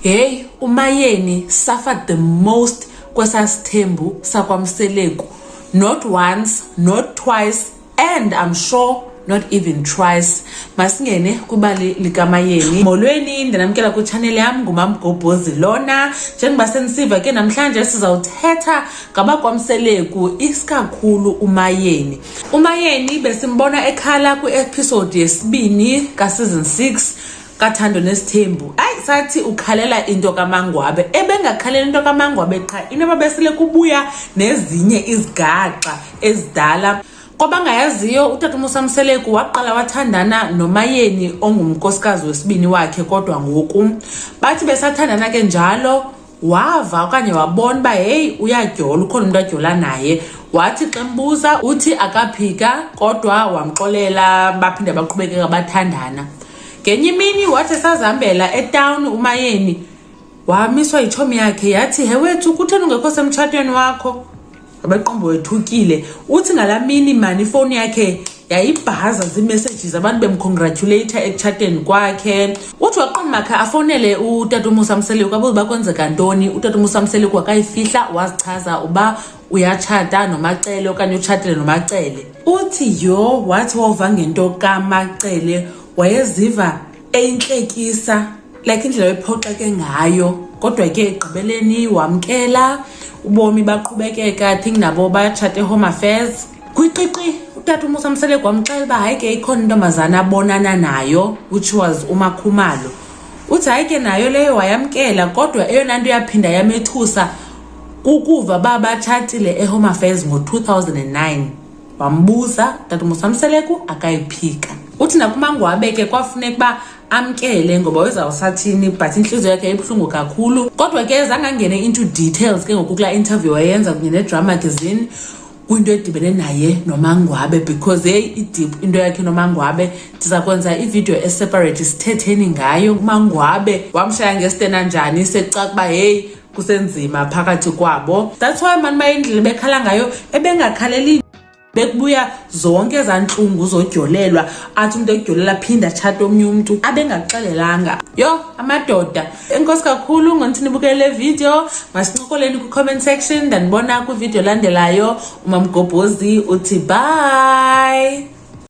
Hey, uMayeni suffered the most kwesasithembu sakwaMseleku. Not once, not twice, and I'm sure not even twice. Masingene kubali likaMayeni. Molweni ndinamkela ku channel yami nguMaMgwabe lona. Njengoba senisiva ke namhlanje sizawuthetha ngabakwaMseleku isikakhulu uMayeni. uMayeni besimbona ekhala ku episode yesibini ka season 6 Uthando Nesthembu. Sathi ukhalela into kaMaNgwabe. Ebengakhalela into kaMaNgwabe qha inoba besile kubuya nezinye izigaxa ezidala. Kwabangayaziyo uTata Musa Mseleku waqala wathandana noMayeni ongumnkosikazi wesibini wakhe, kodwa ngoku bathi besathandana ke njalo wava okanye wabona ba hey uyadyola, ukhona umuntu adyola naye. Wathi xembuza uthi akaphika, kodwa wamxolela baphinde baqhubekeka bathandana. Ngenye imini wathi sazihambela etown uMayeni wamiswa itshomi yakhe yathi he wethu kutheni ungekho semtshatweni wakho. Abaqombo wethukile uthi ngalamini mani ifoni yakhe yayibhaza zimessages abantu bemcongratulate ekutshateni kwakhe. Uthi waqoma makhe afonele uTata Musa Mseleku abuze bakwenzeka ntoni. uTata Musa Mseleku akayifihla wazichaza uba uyatshata noMaCele okanye utshatile noMaCele. Uthi yo wathi wova ngento kaMaCele wayeziva eyinhlekisa like indlela ephoxeke ngayo, kodwa ke egqibeleni wamkela ubomi baqhubekeka. I think nabo bayatshata eHome Affairs. Kwiqiqi uTata Musa Mseleku wamxela uba hayi ke ikhona intombazana abonana nayo which was MaKhumalo. Uthi hayi ke nayo leyo wayamkela, kodwa eyona nto yaphinda yamethusa ukuva babatshatile eHome Affairs ngo-2009. Wambuza uTata Musa Mseleku akayiphika. Uthi nakuMaNgwabe ke kwafuneka ba amkele ngoba uzawusathini, but inhliziyo yakhe ibuhlungu kakhulu. Kodwa ke zangangene into details ke ngokukula interview wayenza kunye neDrama Magazine kwinto edibene naye noMaNgwabe, because hey ideep into yakhe noMaNgwabe. Ndizakwenza ivideo eseparate sithetheni ngayo. uMaNgwabe wamshaya ngesitena njani secaka ba hey kusenzima phakathi kwabo. That's why man mayindlela bekhala ngayo ebengakhaleli bekubuya zonke ezanhlungu zodyolelwa, athi umuntu edyolela phinda chat omnye umuntu abengaxelelanga. Yo amadoda enkosi kakhulu ngonthi nibukele le video. Masincokoleni ku comment section, ndanibona ku video landelayo. uMaMgwabe uthi bye.